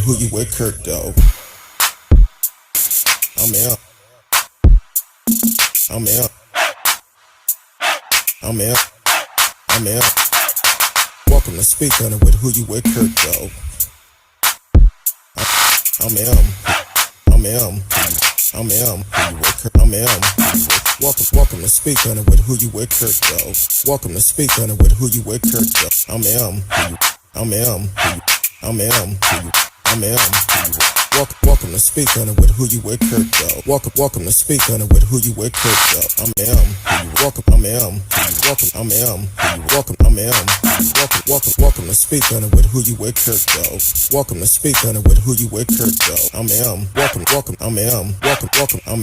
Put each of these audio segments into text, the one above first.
who you with, Kurt, though. I'm out. I'm out. I'm out. I'm out. Welcome to Speak On It with who you with, Kurt, though. I'm out. I'm out. I'm out. Who you with, Kurt? I'm out. Welcome to Speak On It with who you with, Kurt, though. Welcome to Speak On It with who you with, Kurt, though. I'm out. I'm out. I'm out. I'm out. Welcome to Speak On It with who you with, Kurt, though. Welcome to Speak On It with who you with, Kurt, though. I'm welcome. I'm welcome. I'm welcome. I'm welcome to Speak On It with who you with, Kurt, though. Welcome to Speak On It with who you with, Kurt, though. I'm welcome. I'm welcome. I'm welcome. I'm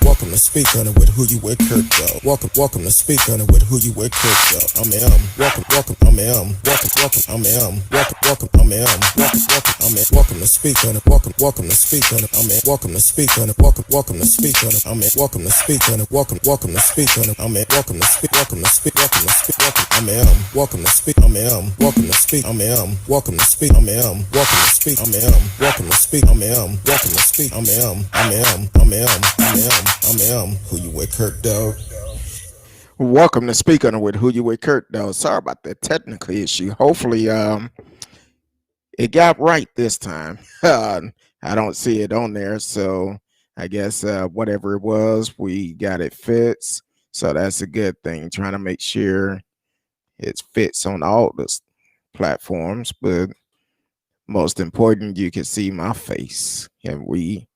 welcome to Speak On It with who you with, Kurt, though. Welcome to Speak On It with who you with, Kurt, though. I'm welcome. I'm welcome. I'm welcome. I'm welcome to Speak On It. Welcome to Speak On It. I'm welcome to Speak On It. Welcome to Speak On It. I'm welcome to Speak On It. Welcome to Speak On It. I'm welcome to speak. Welcome to speak. I'm welcome to speak. I'm welcome to speak. I'm welcome to speak. I'm welcome to speak. I'm welcome to speak. I'm welcome to speak. I'm who you with, Kurt, dog. Welcome to Speak On It with who you with, Kurt, though. Sorry about that technical issue. Hopefully, it got right this time. I don't see it on there, so I guess whatever it was, we got it fixed. So that's a good thing. Trying to make sure it fits on all the platforms, but most important, you can see my face, and we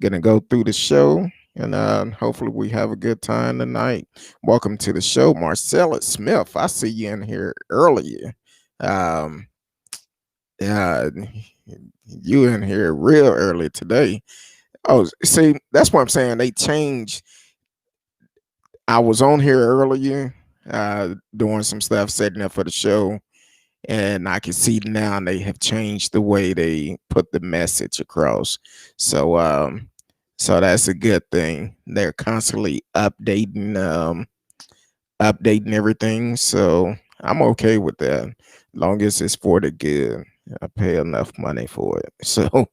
gonna go through the show, and hopefully we have a good time tonight. Welcome to the show, Marcella Smith. I see you in here earlier. Yeah, you in here real early today. Oh, see, that's what I'm saying. They changed. I was on here earlier, doing some stuff, setting up for the show, and I can see now they have changed the way they put the message across. So, so that's a good thing. They're constantly updating everything. So I'm okay with that, long as it's for the good. I pay enough money for it. So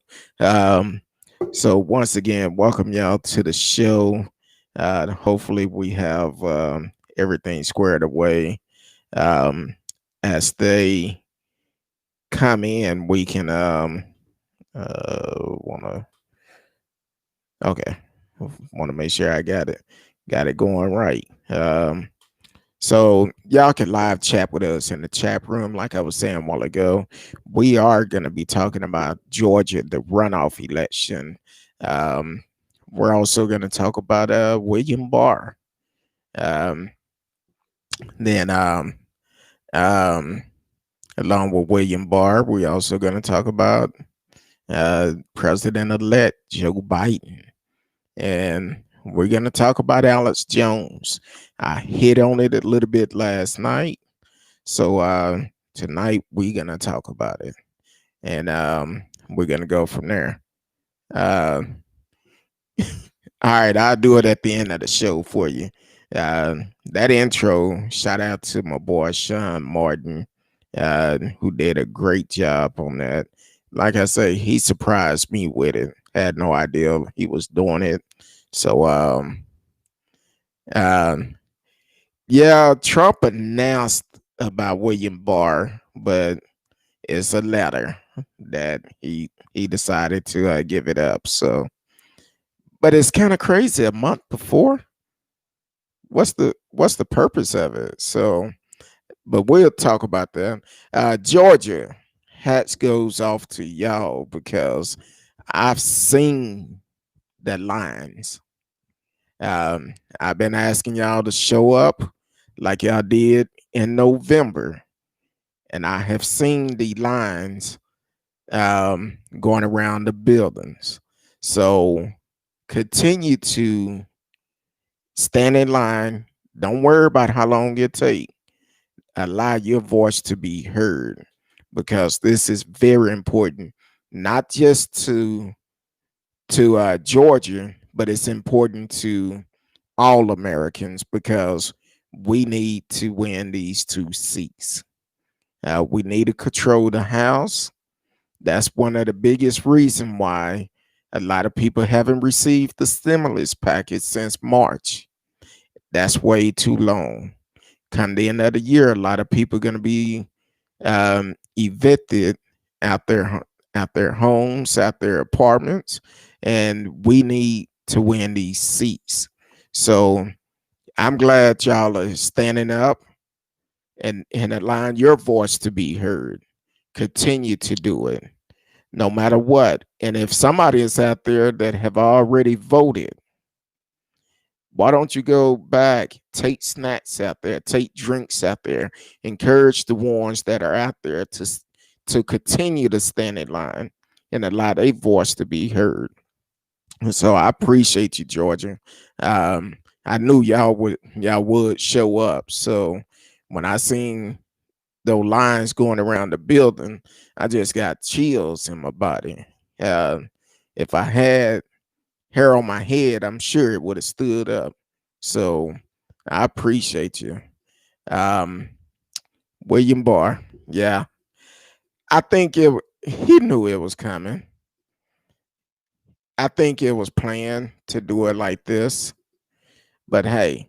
once again, welcome y'all to the show. Hopefully we have everything squared away. As they come in, we can wanna make sure I got it going right. So y'all can live chat with us in the chat room. Like I was saying a while ago, we are going to be talking about Georgia, the runoff election. We're also going to talk about William Barr. Then along with William Barr, we're also going to talk about President-elect Joe Biden. And we're going to talk about Alex Jones. I hit on it a little bit last night. So tonight we're going to talk about it. And we're going to go from there. All right, I'll do it at the end of the show for you. That intro, shout out to my boy Sean Martin, who did a great job on that. Like I say, he surprised me with it. Had no idea he was doing it. So, yeah, Trump announced about William Barr, but it's a letter that he decided to give it up. So, but it's kind of crazy. A month before, what's the purpose of it? So, but we'll talk about that. Georgia, hats goes off to y'all because I've seen the lines. I've been asking y'all to show up like y'all did in November, and I have seen the lines going around the buildings. So continue to stand in line. Don't worry about how long it takes. Allow your voice to be heard, because this is very important, not just to Georgia, but it's important to all Americans, because we need to win these 2 seats. We need to control the House. That's one of the biggest reason why a lot of people haven't received the stimulus package since March. That's way too long. Come the end of the year, a lot of people are going to be evicted out their homes, out their apartments, and we need to win these seats. So I'm glad y'all are standing up and allowing your voice to be heard. Continue to do it, no matter what. And if somebody is out there that have already voted, why don't you go back, take snacks out there, take drinks out there, encourage the ones that are out there to continue to stand in line and allow their voice to be heard. And so I appreciate you, Georgia. I knew y'all would show up. So when I seen those lines going around the building, I just got chills in my body. Uh, if I had hair on my head, I'm sure it would have stood up. So I appreciate you. Um, William Barr. Yeah. I think he knew it was coming. I think it was planned to do it like this. But hey,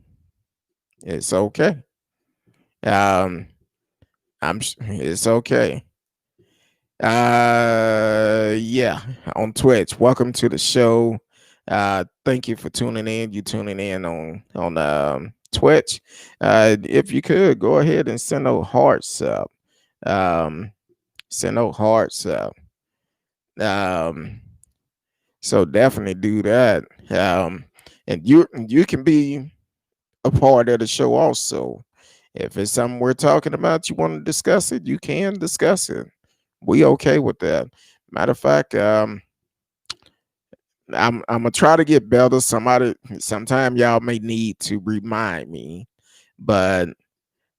it's okay. Um, it's okay. Yeah, on Twitch. Welcome to the show. Thank you for tuning in. You tuning in on Twitch. If you could go ahead and send those hearts up. Um, send those hearts up. Um, so definitely do that. And you can be a part of the show also. If it's something we're talking about, you want to discuss it, you can discuss it. We okay with that. Matter of fact, I'm gonna try to get better. Sometime y'all may need to remind me, but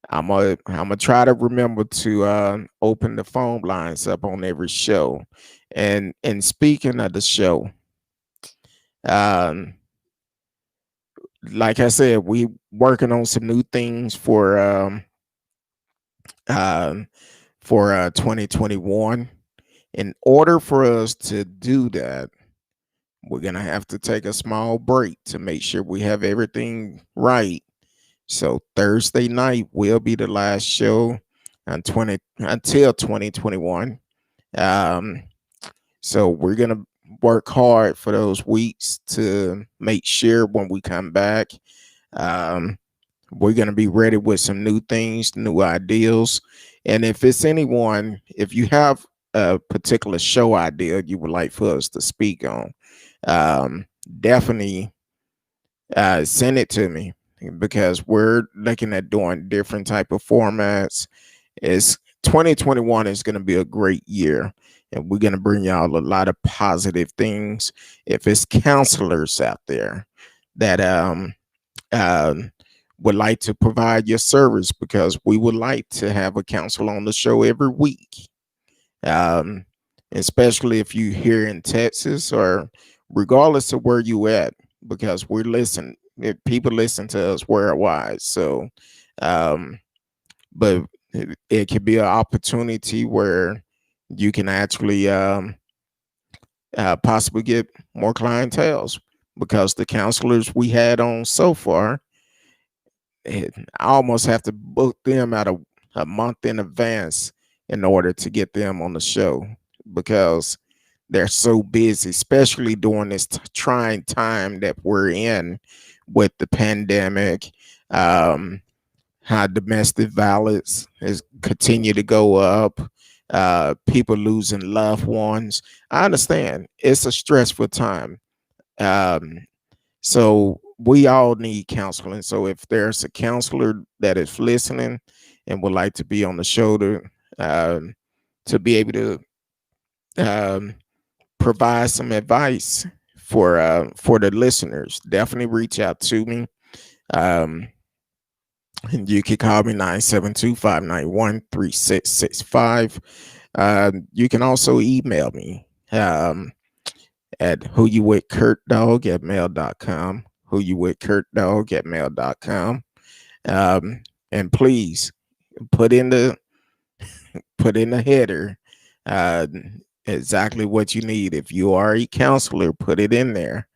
I'm gonna try to remember to open the phone lines up on every show. And speaking of the show, um, like I said, we working on some new things um, for 2021. In order for us to do that, we're gonna have to take a small break to make sure we have everything right. So Thursday night will be the last show until 2021. Um, so we're gonna work hard for those weeks to make sure when we come back, um, we're going to be ready with some new things, new ideas. And if it's anyone, if you have a particular show idea you would like for us to speak on, definitely send it to me, because we're looking at doing different type of formats. It's 2021 is going to be a great year, and we're going to bring y'all a lot of positive things. If it's counselors out there that um, would like to provide your service, because we would like to have a counselor on the show every week, um, especially if you here in Texas or regardless of where you at, because we're listening. People listen to us worldwide. So, um, but it could be an opportunity where you can actually possibly get more clientels, because the counselors we had on so far, I almost have to book them out a month in advance in order to get them on the show, because they're so busy, especially during this trying time that we're in with the pandemic. How domestic violence is continue to go up, people losing loved ones. I understand it's a stressful time. Um, so we all need counseling. So if there's a counselor that is listening and would like to be on the show to be able to um, provide some advice for the listeners, definitely reach out to me. Um, and you can call me 972-591-3665. You can also email me at WhouwithCurtdog at mail.com. WhouwithCurtdog at mail.com. And please put in put in the header uh, exactly what you need. If you are a counselor, put it in there.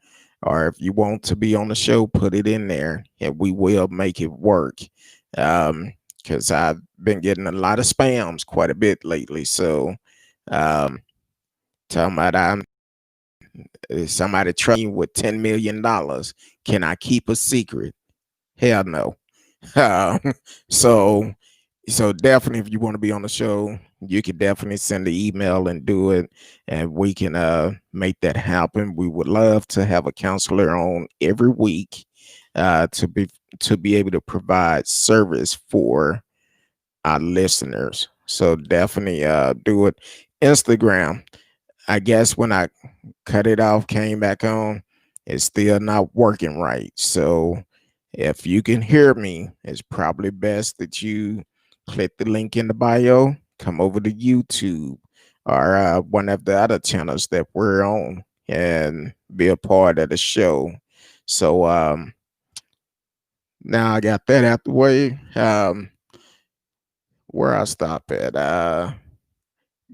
Or if you want to be on the show, put it in there, and we will make it work. Because I've been getting a lot of spams quite a bit lately. So, um, talking about somebody trust me with $10 million. Can I keep a secret? Hell no. Um, so so definitely, if you want to be on the show, you can definitely send the email and do it, and we can make that happen. We would love to have a counselor on every week to be able to provide service for our listeners. So definitely do it. Instagram, I guess when I cut it off, came back on, it's still not working right. So if you can hear me, it's probably best that you click the link in the bio, come over to YouTube or one of the other channels that we're on and be a part of the show. So now I got that out the way. Where I stop at?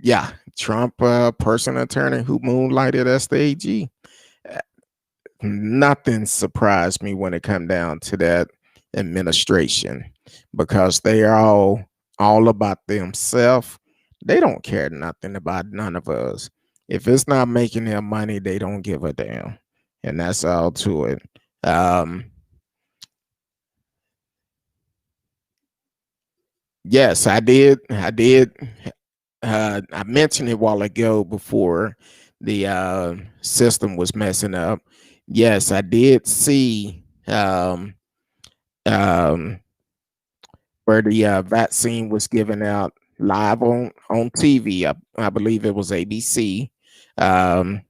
Yeah, Trump person attorney who moonlighted as the AG. Nothing surprised me when it come down to that administration, because they are all about themselves. They don't care nothing about none of us. If it's not making them money, they don't give a damn, and that's all to it. um yes, I did. I mentioned it a while ago before the system was messing up. Yes, I did see um, where the vaccine was given out live on TV. I believe it was ABC, um,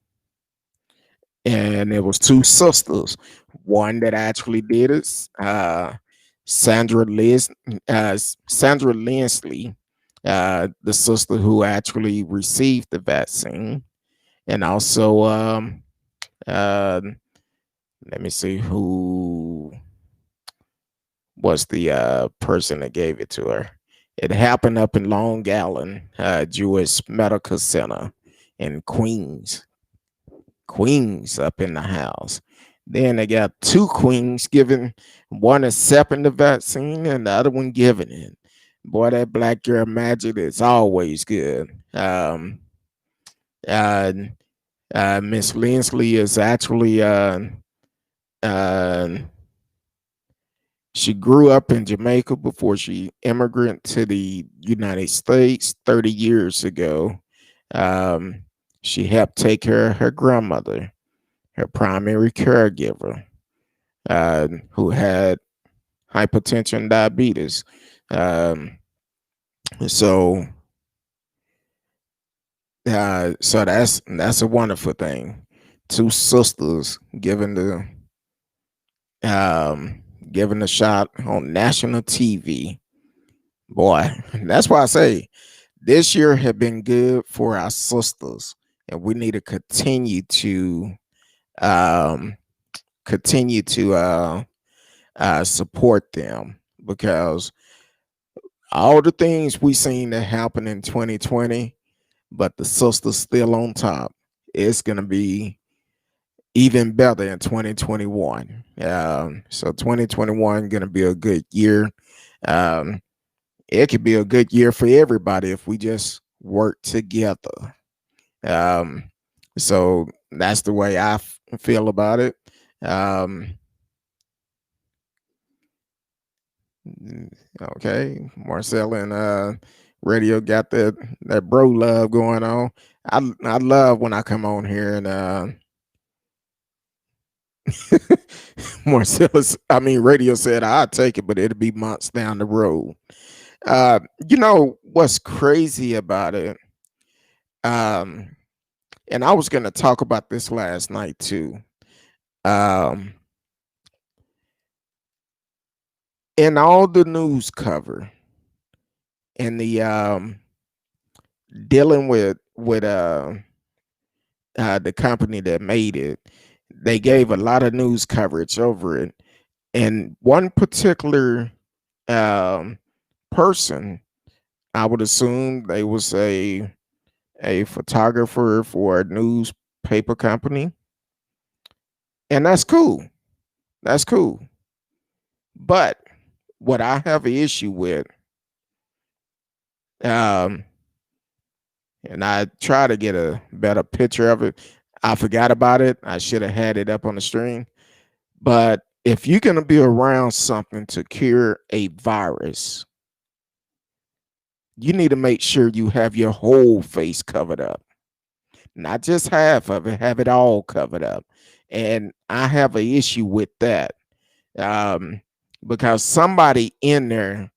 and it was two sisters. One that actually did it, Sandra Liz, Sandra Linsley, the sister who actually received the vaccine, and also uh, let me see who was the person that gave it to her. It happened up in Long Island, Jewish Medical Center in Queens up in the house. Then they got two queens giving, one accepting the vaccine and the other one giving it. Boy, that black girl magic is always good. Uh, Miss Linsley is actually uh, she grew up in Jamaica before she immigrated to the United States 30 years ago. Um, she helped take care of her grandmother, her primary caregiver, who had hypertension and diabetes. Um, so so that's a wonderful thing. Two sisters um, given the shot on national TV. Boy, that's why I say this year have been good for our sisters, and we need to um, continue to support them, because all the things we seen that happen in 2020, but the sisters still on top. It's gonna be even better in 2021. So 2021 gonna be a good year. Um, it could be a good year for everybody if we just work together. Um, so that's the way I feel about it. Um, okay, Marcel and Radio got that bro love going on. I love when I come on here and Marcellus, I mean, Radio said I'd take it, but it'll be months down the road. Uh, you know what's crazy about it? Um, and I was gonna talk about this last night too. Um, in all the news cover and the dealing with the company that made it, they gave a lot of news coverage over it. And one particular um person I would assume they was a photographer for a newspaper company, and that's cool. That's cool. But what I have an issue with, um, and I try to get a better picture of it. I forgot about it. I should have had it up on the screen. But if you're gonna be around something to cure a virus, you need to make sure you have your whole face covered up, not just half of it. Have it all covered up, and I have an issue with that, um, because somebody in there,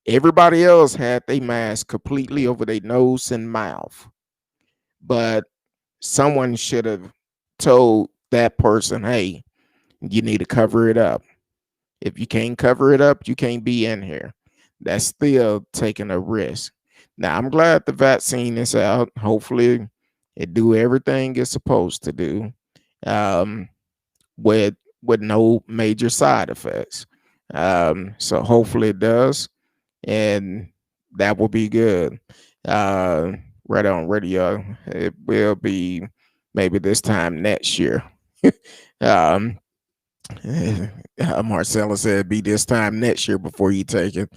everybody else had their mask completely over their nose and mouth, but someone should have told that person, "Hey, you need to cover it up. If you can't cover it up, you can't be in here." That's still taking a risk. Now, I'm glad the vaccine is out. Hopefully, it do everything it's supposed to do, um, with no major side effects. So hopefully it does, and that will be good. Uh, right on radio, it will be maybe this time next year. um, Marcella said, "Be this time next year before you take it."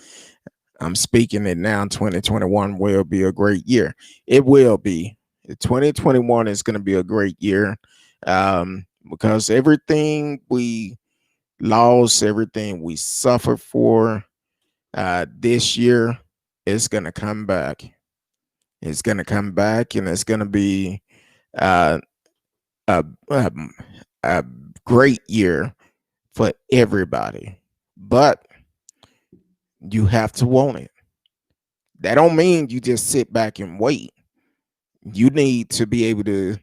I'm speaking it now. 2021 will be a great year. It will be. 2021 is going to be a great year, because everything we lost, everything we suffered for, this year is going to come back. It's going to come back, and it's going to be, uh, a, a, a great year for everybody. But you have to want it. That don't mean you just sit back and wait. You need to be able to,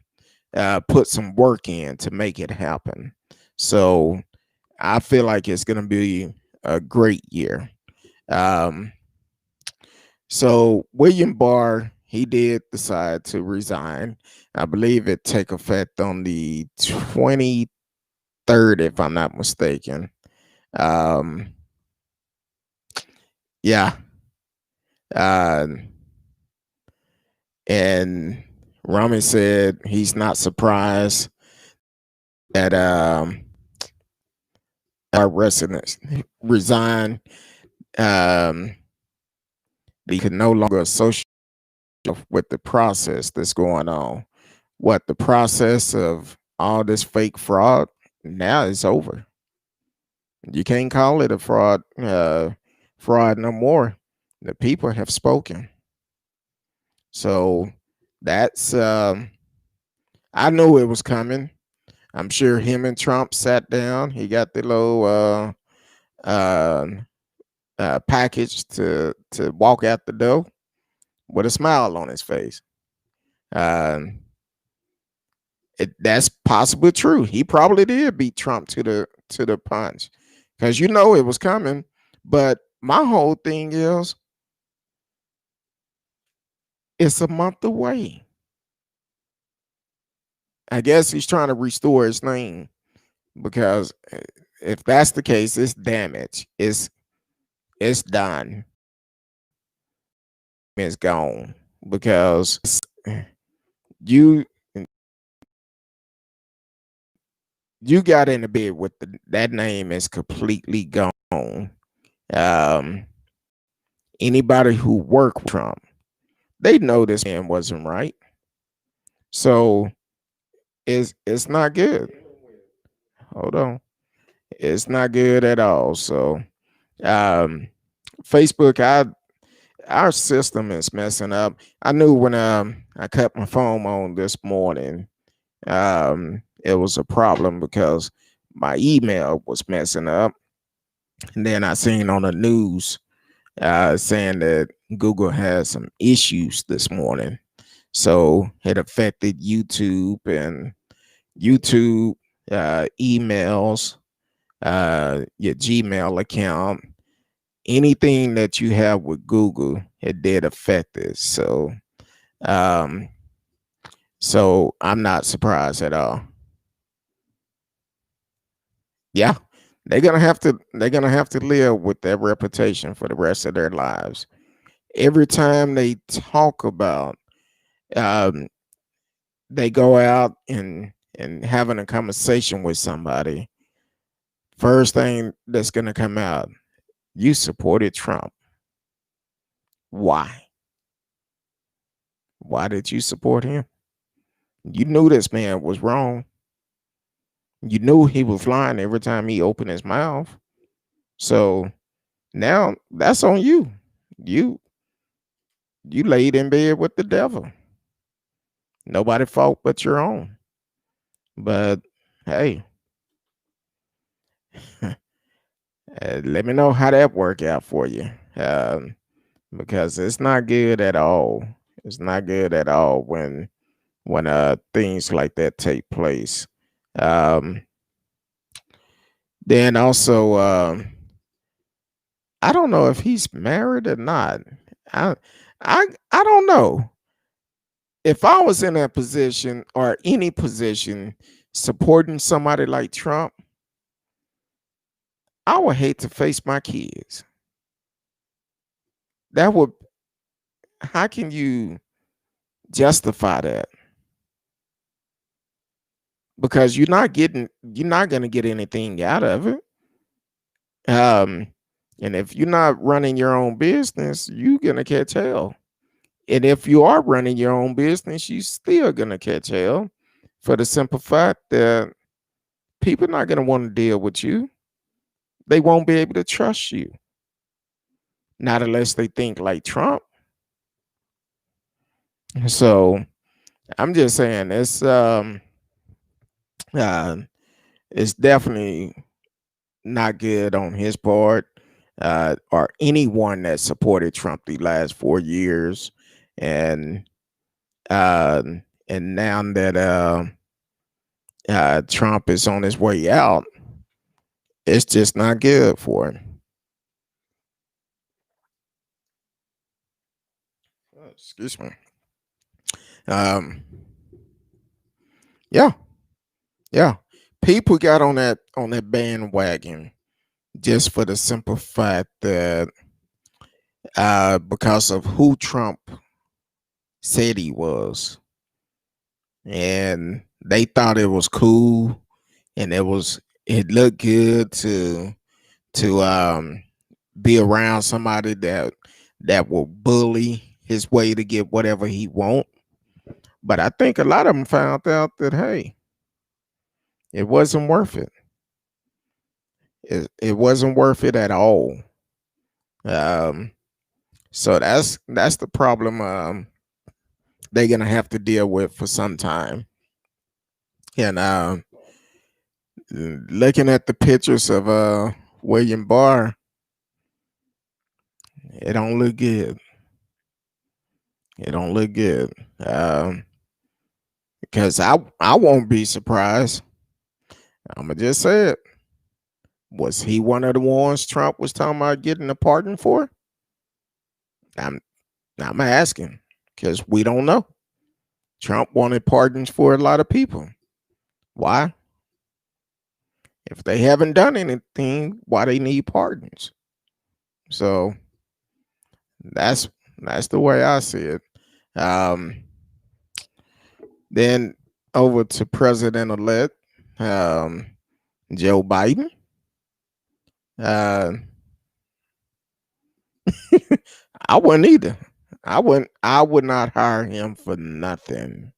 put some work in to make it happen. So I feel like it's going to be a great year. Um, so William Barr, he did decide to resign. I believe it take effect on the 23rd, if I'm not mistaken. Um, yeah. Uh, and Rami said he's not surprised that, our residents resign. Um, they could no longer associate with the process that's going on. What the process of all this fake fraud now is over. You can't call it a fraud no more. The people have spoken. So that's, I knew it was coming. I'm sure him and Trump sat down. He got the little, uh, package to walk out the door with a smile on his face. Um, that's possibly true. He probably did beat Trump to the punch, because it was coming. But my whole thing is, it's a month away. I guess he's trying to restore his name, because if that's the case, it's damage. It's done. It's gone, because you you got in the bed with that name is completely gone. Um, Anybody who worked with Trump, they know this man wasn't right. So it's not good. Hold on. It's not good at all. So, um Facebook, our system is messing up. I knew when, I cut my phone on this morning, it was a problem, because my email was messing up. And then I seen on the news, saying that Google has some issues this morning. So it affected YouTube, and YouTube, emails, your Gmail account, anything that you have with Google, it did affect it. Um, so I'm not surprised at all. Yeah, they're gonna have to live with their reputation for the rest of their lives. every time they talk about, um, they go out and having a conversation with somebody, first thing that's going to come out, you supported Trump. Why? Why did you support him? You knew this man was wrong. You knew he was lying every time he opened his mouth. So now that's on you. You you laid in bed with the devil. Nobody fault but your own. But hey, let me know how that worked out for you. Because it's not good at all. It's not good at all when things like that take place. Um, then also, I don't know if he's married or not. I I don't know. If I was in that position or any position supporting somebody like Trump, I would hate to face my kids. That would, how can you justify that? Because you're not going to get anything out of it. Um, and if you're not running your own business, you're going to catch hell. And if you are running your own business, you still going to catch hell for the simple fact that people are not going to want to deal with you. They won't be able to trust you. Not unless they think like Trump. So I'm just saying uh, it's definitely not good on his part, or anyone that supported Trump the last 4 years, and uh, and now that Trump is on his way out, it's just not good for him. Oh, excuse me. Um, yeah, yeah. People got on that bandwagon just for the simple fact that because of who Trump said he was, and they thought it was cool, and it looked good to be around somebody that will bully his way to get whatever he want. But I think a lot of them found out that hey, it wasn't worth it. It wasn't worth it at all. Um, so that's the problem they're gonna have to deal with for some time. And looking at the pictures of William Barr, it don't look good. It don't look good. Because I won't be surprised. I'ma just say it. Was he one of the ones Trump was talking about getting a pardon for? I'm I'm asking because we don't know. Trump wanted pardons for a lot of people. Why? If they haven't done anything, why they need pardons? So that's that's the way I see it. Um, then over to President elect Joe Biden. Uh, I wouldn't either. I would not hire him for nothing.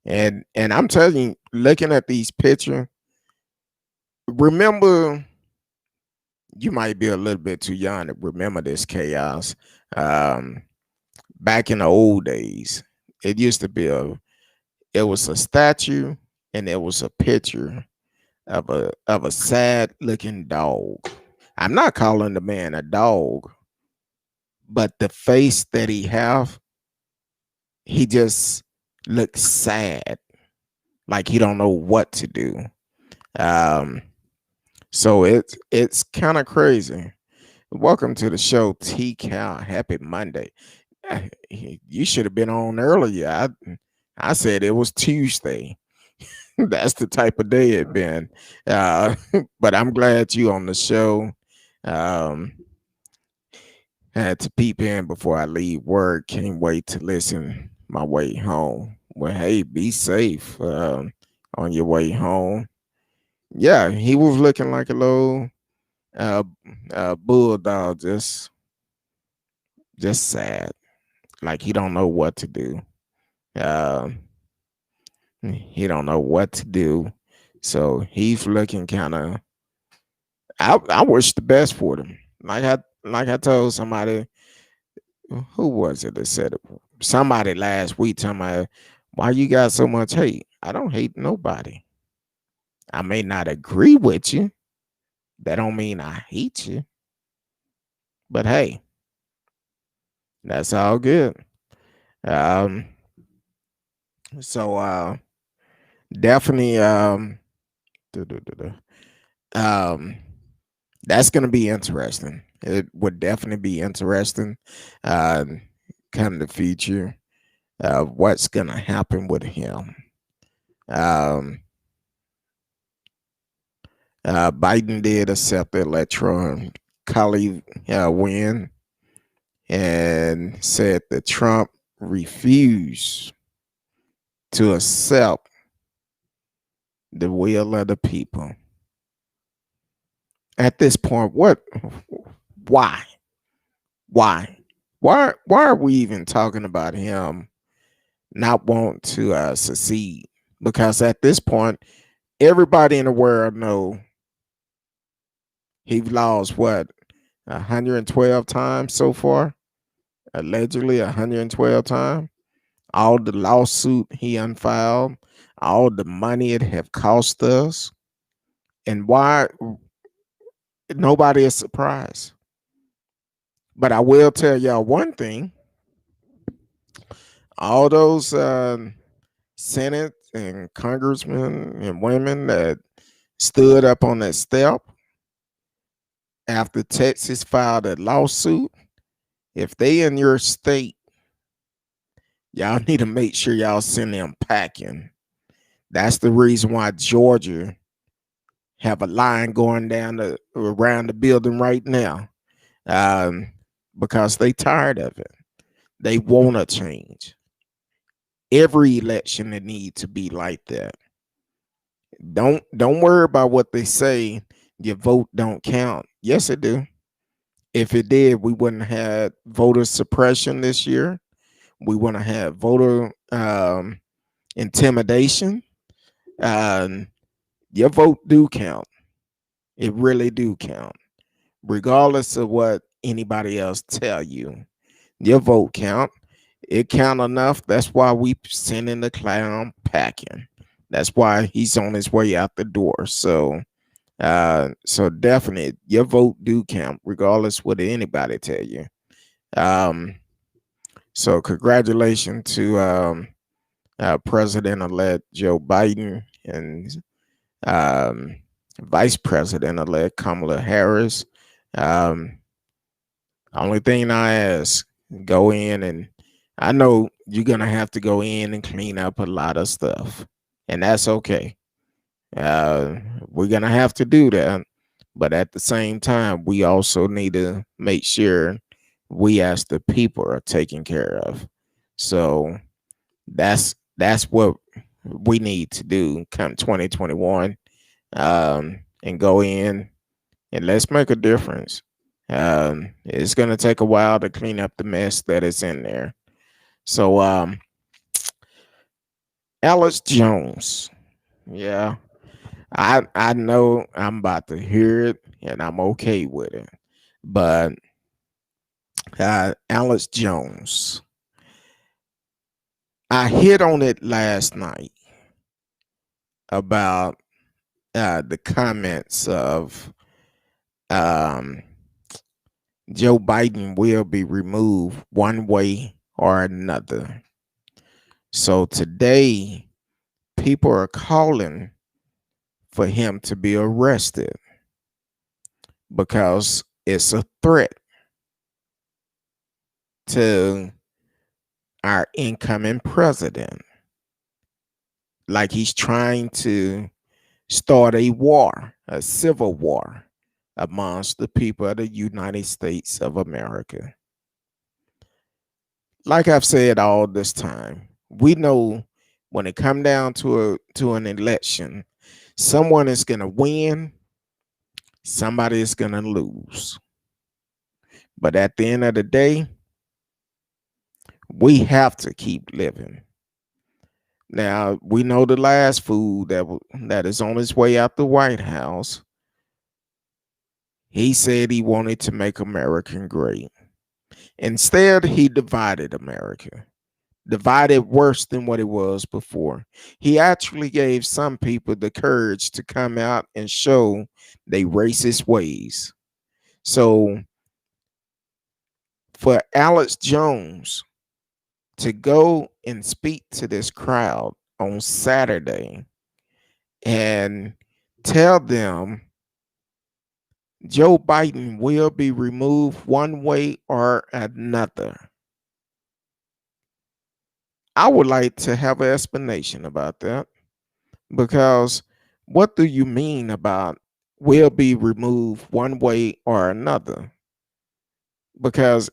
And I'm telling you, looking at these pictures, remember, you might be a little bit too young to remember this chaos. Um, Back in the old days, it used to be it was a statue and it was a picture of a sad looking dog. I'm not calling the man a dog, but the face that he just looks sad, like he don't know what to do. Um, so it's kind of crazy. Welcome to the show, T Cal. Happy Monday. You should have been on earlier. I said it was Tuesday. That's the type of day it been. Uh, but I'm glad you on the show. Um, Had to peep in before I leave work. Can't wait to listen my way home. Well, hey, be safe on your way home. Yeah, he was looking like a little uh, bulldog, just sad, like he don't know what to do. Um, he don't know what to do, so he's looking kind of. I wish the best for them. Like I told somebody, who was it that said it? Somebody last week talking about why you got so much hate. I don't hate nobody. I may not agree with you. That don't mean I hate you. But hey, that's all good. Um, so definitely duh, duh, duh, um that's gonna be interesting. It would definitely be interesting. Uh come the future. What's gonna happen with him. Um Biden did accept the electoral college win and said that Trump refused to accept the will of the people. At this point, why? Why? Why are we even talking about him not wanting to succeed? Because at this point, everybody in the world know he lost what 112 times so far, allegedly 112 times. All the lawsuit he unfiled, all the money it have cost us, and why nobody is surprised. But I will tell y'all one thing: all those Senate and congressmen and women that stood up on that step after Texas filed a lawsuit, if they in your state, y'all need to make sure y'all send them packing. That's the reason why Georgia have a line going down around the building right now, um, because they tired of it. They want to change. Every election it need to be like that. Don't worry about what they say. Your vote don't count. Yes, it do. If it did, we wouldn't have voter suppression this year. We want to have voter intimidation. Um, your vote do count. It really do count, regardless of what anybody else tell you. Your vote count. It count enough. That's why we sending the clown packing. That's why he's on his way out the door. So definitely your vote do count, regardless what anybody tell you. Um, so congratulations to President-elect Joe Biden and um, Vice President-elect Kamala Harris. Um, only thing I ask, go in, and I know you're gonna have to go in and clean up a lot of stuff, and that's okay. Uh, we're gonna have to do that, but at the same time, we also need to make sure we as the people are taken care of. So that's what we need to do come 2021, and go in and let's make a difference. It's gonna take a while to clean up the mess that is in there. So Alex Jones, yeah, I know I'm about to hear it and I'm okay with it. But Alex Jones, I hit on it last night about the comments of um, Joe Biden will be removed one way or another. So today, people are calling for him to be arrested because it's a threat to our incoming president. Like he's trying to start a war, a civil war amongst the people of the United States of America. like I've said all this time, we know when it come down to an election, someone is going to win, somebody is going to lose. But at the end of the day, we have to keep living. Now, we know the last fool that is on his way out the White House. He said he wanted to make America great. Instead, he divided America, divided worse than what it was before. He actually gave some people the courage to come out and show their racist ways. So for Alex Jones to go and speak to this crowd on Saturday and tell them Joe Biden will be removed one way or another, I would like to have an explanation about that, because what do you mean about will be removed one way or another? Because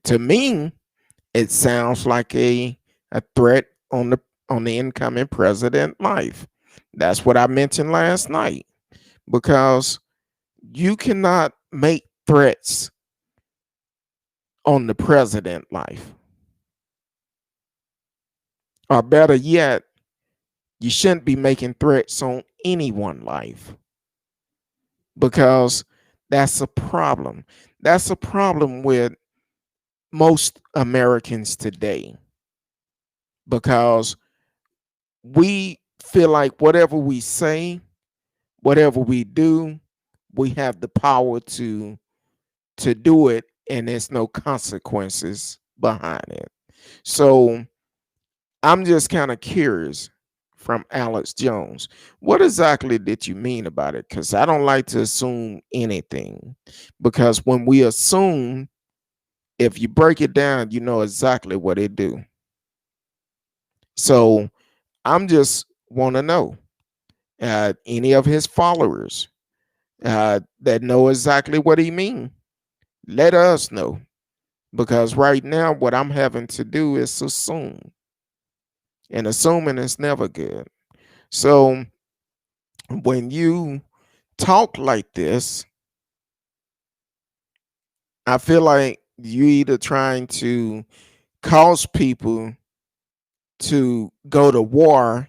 to me, it sounds like a threat on the incoming president life. That's what I mentioned last night, because you cannot make threats on the president life. Or better yet, you shouldn't be making threats on anyone life, because that's a problem. That's a problem with most Americans today, because we feel like whatever we say, whatever we do, we have the power to do it, and there's no consequences behind it. So I'm just kind of curious from Alex Jones, what exactly did you mean about it? Because I don't like to assume anything, because when we assume, if you break it down, you know exactly what it do. So I'm just want to know, any of his followers that know exactly what he mean, let us know, because right now what I'm having to do is assume, and assuming is never good. So when you talk like this, I feel like you either trying to cause people to go to war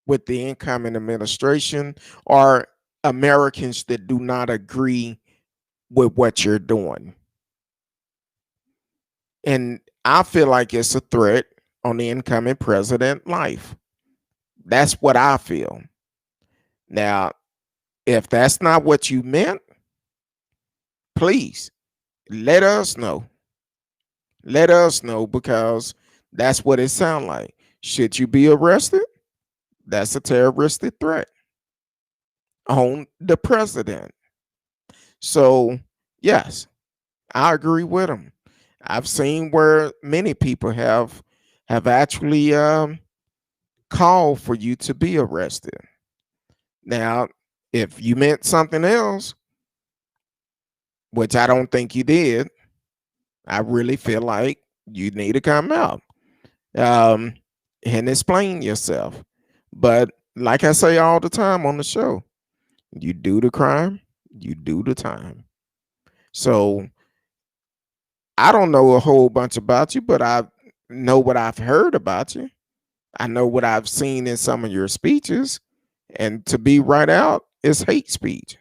with the incoming administration, or Americans that do not agree with what you're doing. And I feel like it's a threat on the incoming president life. That's what I feel. Now, if that's not what you meant, please let us know. Let us know, because that's what it sounds like. Should you be arrested? That's a terroristic threat on the president. So, yes, I agree with him. I've seen where many people have actually called for you to be arrested. Now, if you meant something else, which I don't think you did, I really feel like you need to come out um, and explain yourself. But like I say all the time on the show, you do the crime, you do the time. So I don't know a whole bunch about you, but I know what I've heard about you. I know what I've seen in some of your speeches. And to be right out, is hate speech.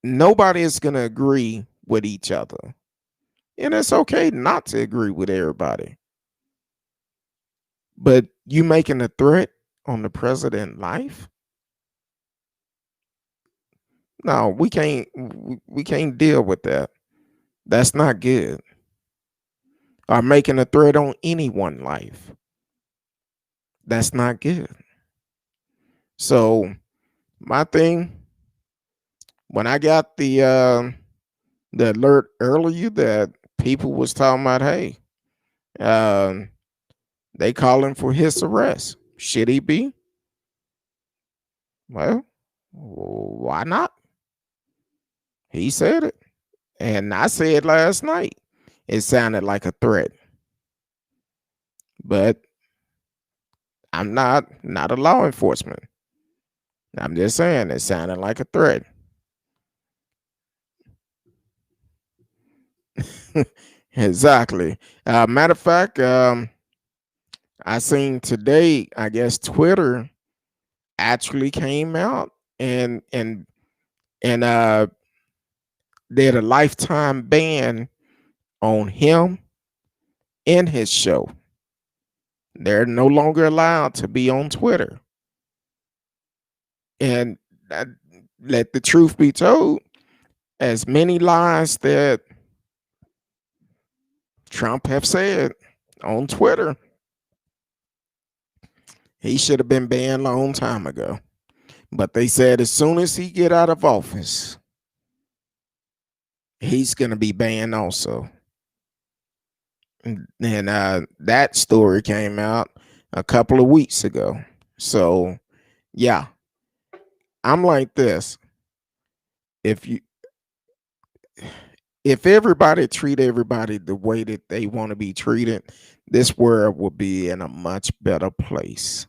Nobody is going to agree with each other. And it's okay not to agree with everybody. But you making a threat on the president life? No, we can't deal with that. That's not good. Or making a threat on anyone life. That's not good. So my thing, when I got the alert earlier that people was talking about, hey, um, they calling for his arrest. Should he be? Well, why not? He said it. And I said last night, it sounded like a threat. But I'm not a law enforcement. I'm just saying it sounded like a threat. Exactly. Matter of fact, I seen today, I guess Twitter actually came out and did a lifetime ban on him and his show. They're no longer allowed to be on Twitter. And let the truth be told, as many lies that Trump have said on Twitter, he should have been banned a long time ago. But they said as soon as he get out of office, he's going to be banned also. And that story came out a couple of weeks ago. So, yeah, I'm like this. If you if everybody treat everybody the way that they want to be treated, this world will be in a much better place.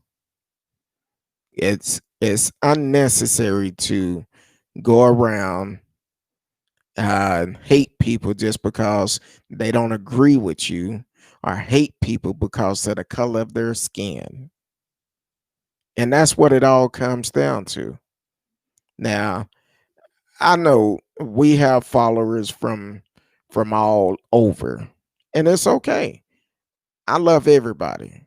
It's unnecessary to go around hate people just because they don't agree with you, or hate people because of the color of their skin. And that's what it all comes down to. Now, I know we have followers from all over, and it's okay. I love everybody.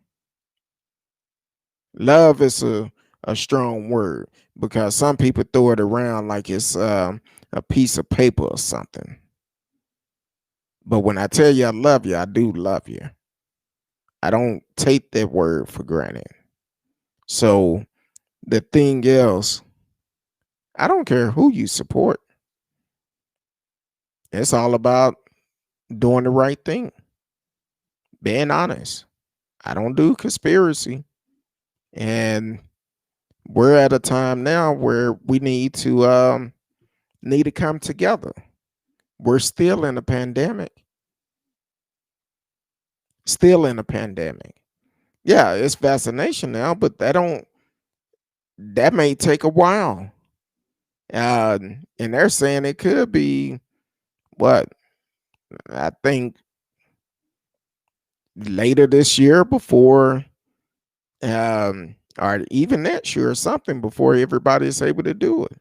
Love is a strong word, because some people throw it around like it's a piece of paper or something. But when I tell you I love you, I do love you. I don't take that word for granted. So the thing is, I don't care who you support. It's all about doing the right thing, being honest. I don't do conspiracy. And we're at a time now where we need to come together. We're still in a pandemic. Still in a pandemic. Yeah, it's vaccination now, but that may take a while. And they're saying it could be what, I think later this year, before or even next year or something, before everybody's able to do it.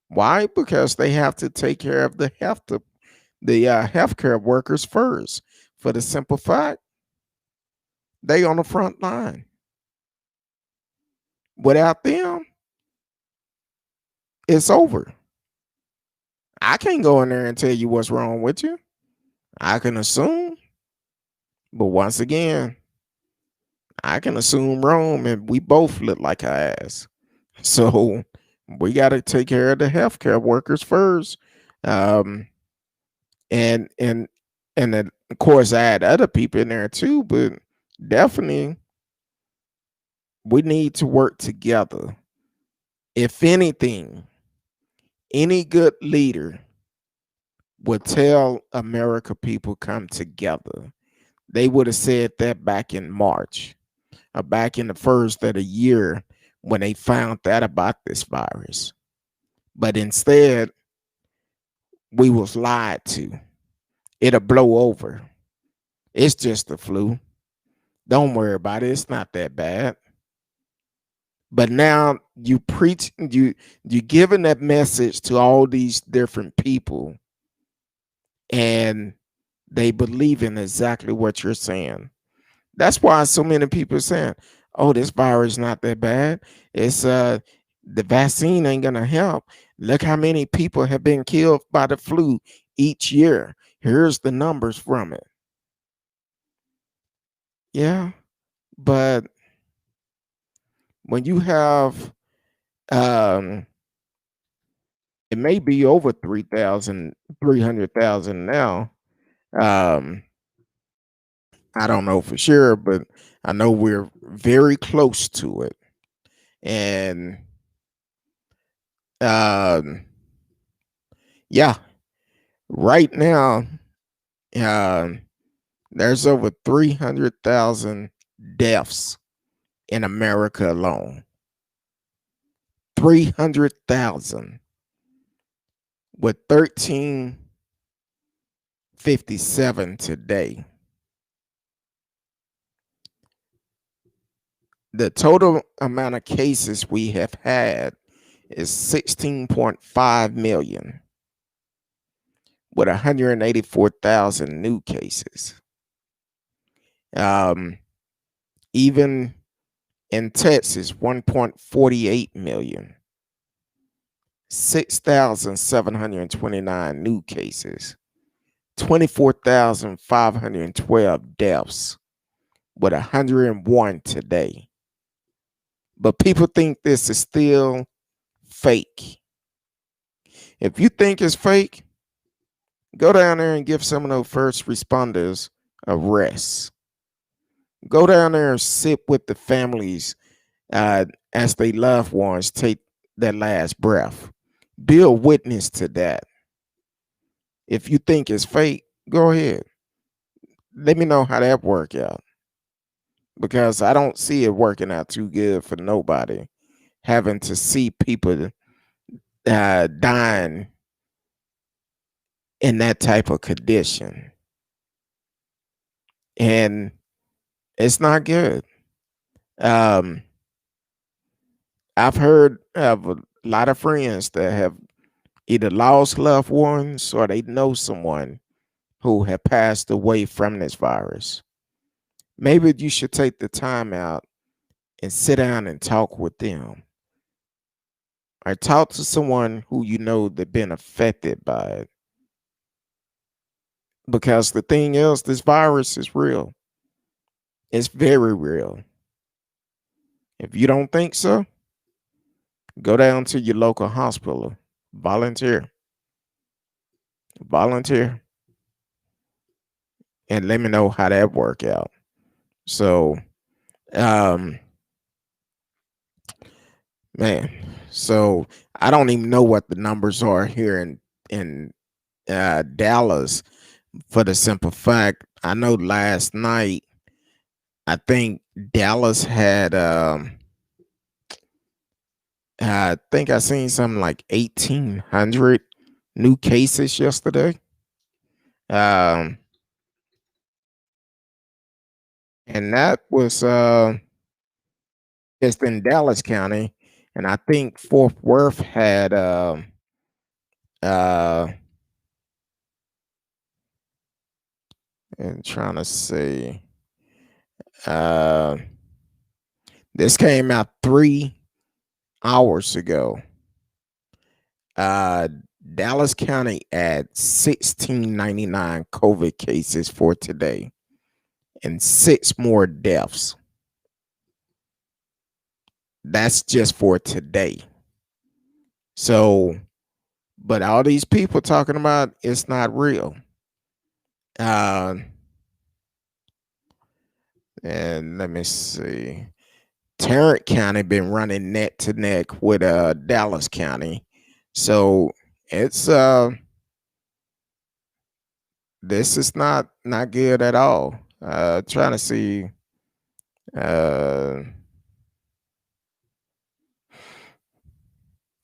Why? Because they have to take care of the healthcare workers first. For the simple fact, they on the front line. Without them, it's over. I can't go in there and tell you what's wrong with you. I can assume, but once again, I can assume wrong, and we both look like our ass. So we got to take care of the healthcare workers first. Um, and and then, of course, I had other people in there too, but definitely we need to work together. If anything, any good leader would tell America people come together. They would have said that back in March, or back in the first of the year, when they found out about this virus. But instead, we was lied to. It'll blow over. It's just the flu. Don't worry about it. It's not that bad. But now you giving that message to all these different people, and they believe in exactly what you're saying. That's why so many people are saying, "Oh, this virus is not that bad. It's the vaccine ain't gonna help. Look how many people have been killed by the flu each year. Here's the numbers from it." Yeah, but when you have it may be over 300,000 now. Um, I don't know for sure, but I know we're very close to it. And um, yeah, right now, There's over 300,000 deaths in America alone. 300,000 with 1357 today. The total amount of cases we have had is 16.5 million with 184,000 new cases. Even in Texas, 1.48 million, 6,729 new cases, 24,512 deaths, with 101 today. But people think this is still fake. If you think it's fake, go down there and give some of those first responders a rest. Go down there and sit with the families as their loved ones take their last breath. Be a witness to that. If you think it's fake, go ahead. Let me know how that worked out. Because I don't see it working out too good for nobody. Having to see people dying in that type of condition. And it's not good. I've heard of a lot of friends that have either lost loved ones or they know someone who have passed away from this virus. Maybe you should take the time out and sit down and talk with them. Or talk to someone who you know that been affected by it. Because the thing is, this virus is real. It's very real. If you don't think so, go down to your local hospital. Volunteer. Volunteer. And let me know how that work out. So, man, so I don't even know what the numbers are here in Dallas. For the simple fact, I know last night, I think Dallas had I think I seen something like 1,800 new cases yesterday. And that was just in Dallas County. And I think Fort Worth had and trying to see. This came out 3 hours ago. Dallas County at 1,699 COVID cases for today and 6 more deaths. That's just for today. So, but all these people talking about it's not real. And let me see. Tarrant County been running neck to neck with Dallas County. So it's this is not good at all. Trying to see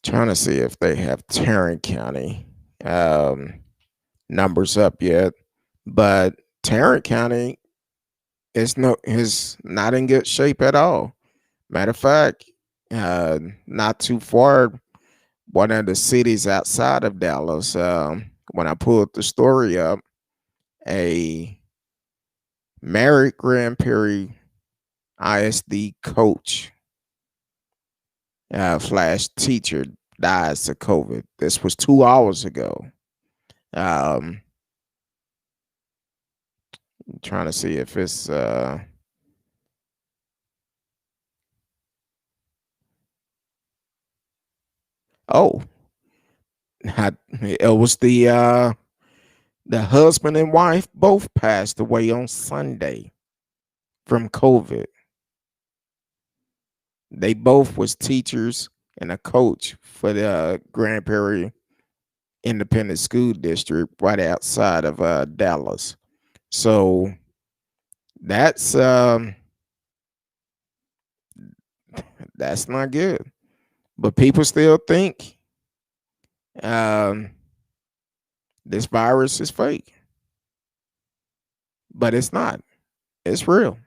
if they have Tarrant County numbers up yet, but Tarrant County is not in good shape at all. Matter of fact, not too far, one of the cities outside of Dallas, when I pulled the story up, a married Grand Prairie ISD coach / teacher dies of COVID. This was 2 hours ago. I'm trying to see if it's oh, it was the husband and wife both passed away on Sunday from COVID. They both was teachers and a coach for the Grand Prairie Independent School District right outside of Dallas. So That's that's not good. But people still think um, this virus is fake, but it's not. It's real.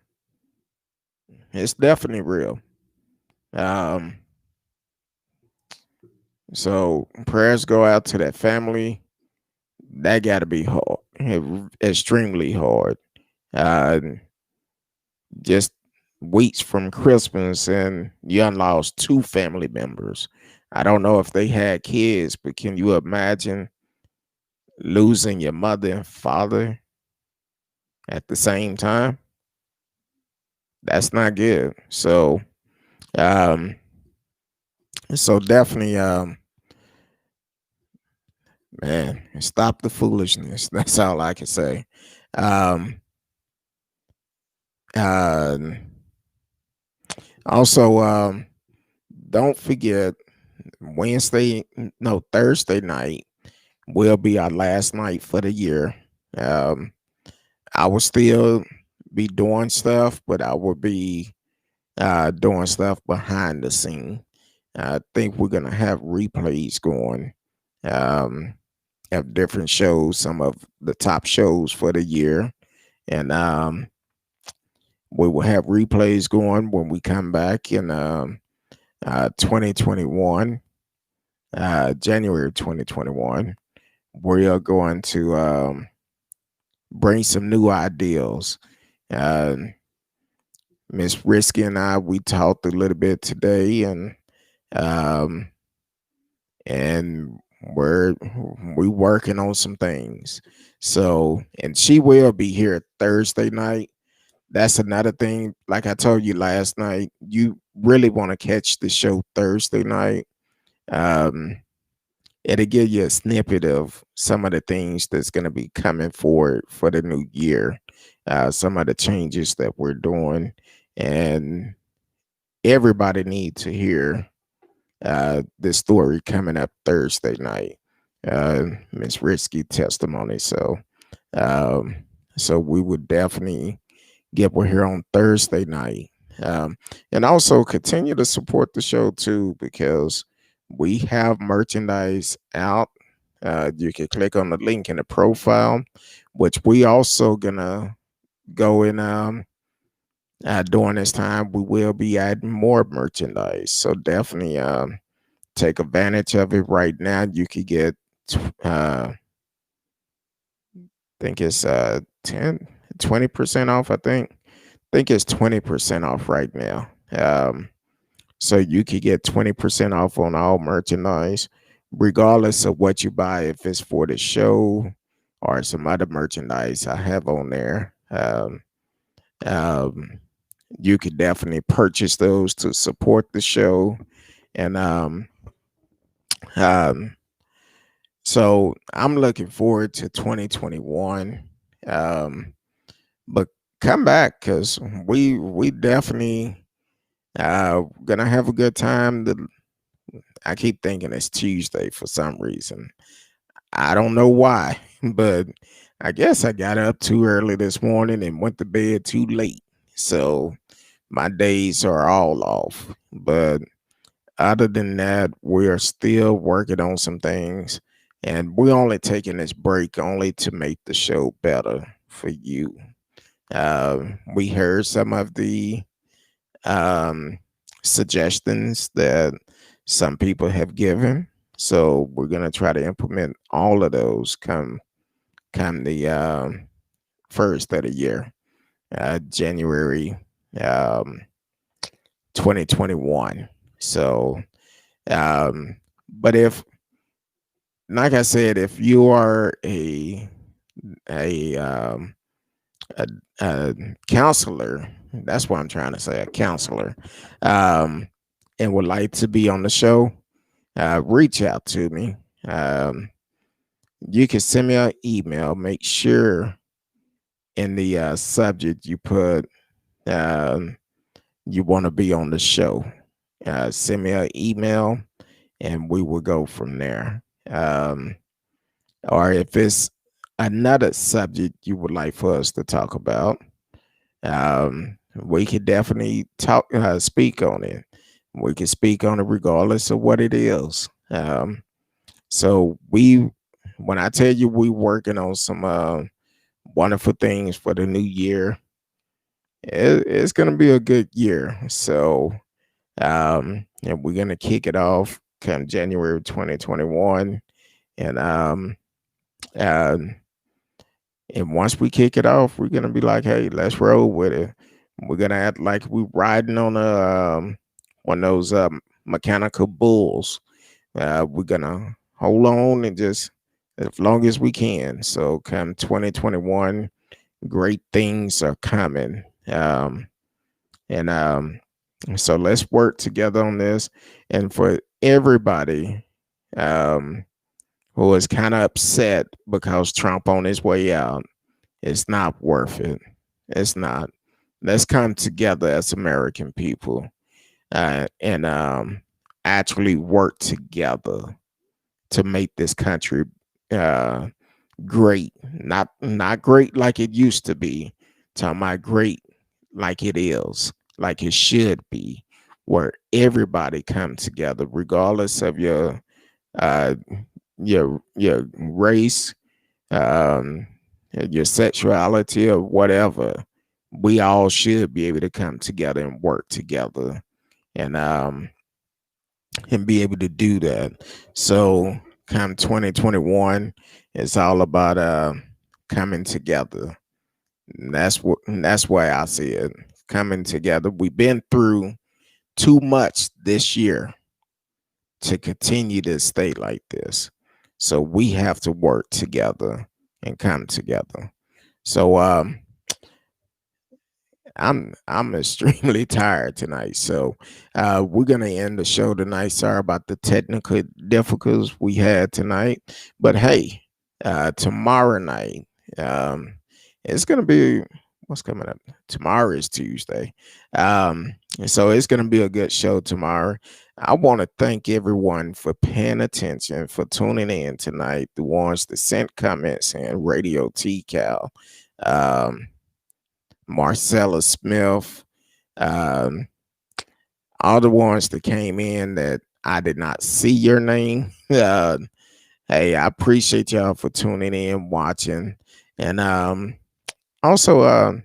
It's definitely real. Um, so prayers go out to that family. That got to be hard, extremely hard. Uh, just weeks from Christmas, and you done lost two family members. I don't know if they had kids, but can you imagine losing your mother and father at the same time? That's not good. Um, so definitely, man, stop the foolishness. That's all I can say. Um, uh, also, don't forget Thursday night will be our last night for the year. Um, I will still be doing stuff, but I will be doing stuff behind the scene. I think we're gonna have replays going um, of different shows, some of the top shows for the year, and we will have replays going when we come back in 2021, January 2021. We are going to bring some new ideals. Uh, Miss Risky and I, we talked a little bit today, um, and we working on some things. So, and she will be here Thursday night. That's another thing. Like I told you last night, you really want to catch the show Thursday night. Um, It'll give you a snippet of some of the things that's going to be coming forward for the new year, some of the changes that we're doing, and everybody needs to hear this story coming up Thursday night, Miss Risky testimony. Um, so we would definitely get with her on Thursday night. Um, and also continue to support the show too, because we have merchandise out. You can click on the link in the profile, which we also gonna go in during this time. We will be adding more merchandise, so definitely take advantage of it right now. You could get I think it's 10 20% off. I think it's 20% off right now. So you could get 20% off on all merchandise, regardless of what you buy, if it's for the show or some other merchandise I have on there. Um, you could definitely purchase those to support the show. And um, so I'm looking forward to 2021. But come back, because we definitely gonna have a good time. I keep thinking it's Tuesday for some reason. I don't know why, but I guess I got up too early this morning and went to bed too late. So my days are all off. But other than that, we are still working on some things. And we're only taking this break only to make the show better for you. We heard some of the um, suggestions that some people have given. So we're gonna try to implement all of those come the first of the year, January um, 2021. So, but if, like I said, if you are a a, a counselor, that's what I'm trying to say, a counselor, and would like to be on the show, reach out to me. You can send me an email. Make sure in the subject you put um, you want to be on the show. Send me an email, and we will go from there. Or if it's another subject you would like for us to talk about, We could definitely speak on it. We can speak on it regardless of what it is. So when I tell you we working on some wonderful things for the new year, it's gonna be a good year. So and we're gonna kick it off come January 2021, and uh, and once we kick it off, we're gonna be like, hey, let's roll with it. We're gonna act like we riding on one of those mechanical bulls. We're gonna hold on and just as long as we can. So come 2021, great things are coming. And So let's work together on this. And for everybody who is kind of upset because Trump on his way out, it's not worth it. It's not. Let's come together as American people and actually work together to make this country uh, great. Not great like it used to be. Talking about great like it is, like it should be, where everybody come together, regardless of uh, your race, um, your sexuality, or whatever. We all should be able to come together and work together, and um, and be able to do that. So come 2021, it's all about coming together. And that's why I see it coming together. We've been through too much this year to continue to stay like this. So we have to work together and come together. So I'm extremely tired tonight. So we're gonna end the show tonight. Sorry about the technical difficulties we had tonight. But hey, tomorrow night, um, it's gonna be what's coming up. Tomorrow is Tuesday. So it's gonna be a good show tomorrow. I want to thank everyone for paying attention, for tuning in tonight. The ones that sent comments and Radio TCal. Um, Marcella Smith, um, all the ones that came in that I did not see your name. Hey, I appreciate y'all for tuning in, watching, and also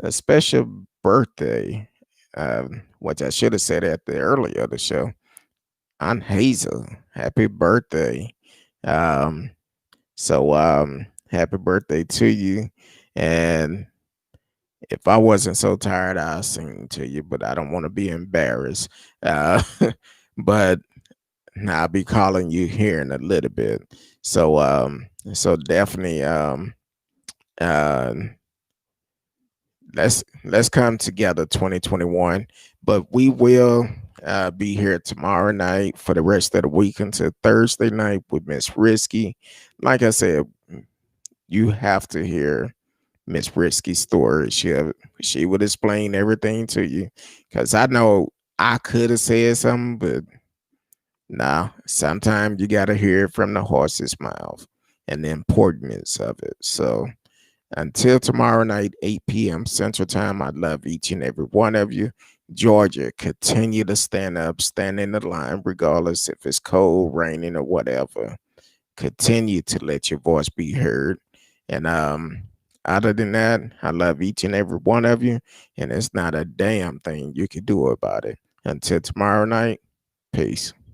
a special birthday, which I should have said at the earlier of the show. Aunt Hazel, happy birthday! Um, Happy birthday to you, and if I wasn't so tired, I'll sing to you, but I don't want to be embarrassed. Uh, but I'll be calling you here in a little bit. So definitely, uh, let's come together, 2021. But we will be here tomorrow night for the rest of the week until Thursday night with Miss Risky. Like I said, you have to hear Miss Risky's story. She would explain everything to you. Cause I know I could have said something, but nah, sometimes you gotta hear it from the horse's mouth and the importance of it. So until tomorrow night, 8 p.m. Central Time, I love each and every one of you. Georgia, continue to stand up, stand in the line, regardless if it's cold, raining, or whatever. Continue to let your voice be heard. And other than that, I love each and every one of you, and it's not a damn thing you can do about it. Until tomorrow night, peace.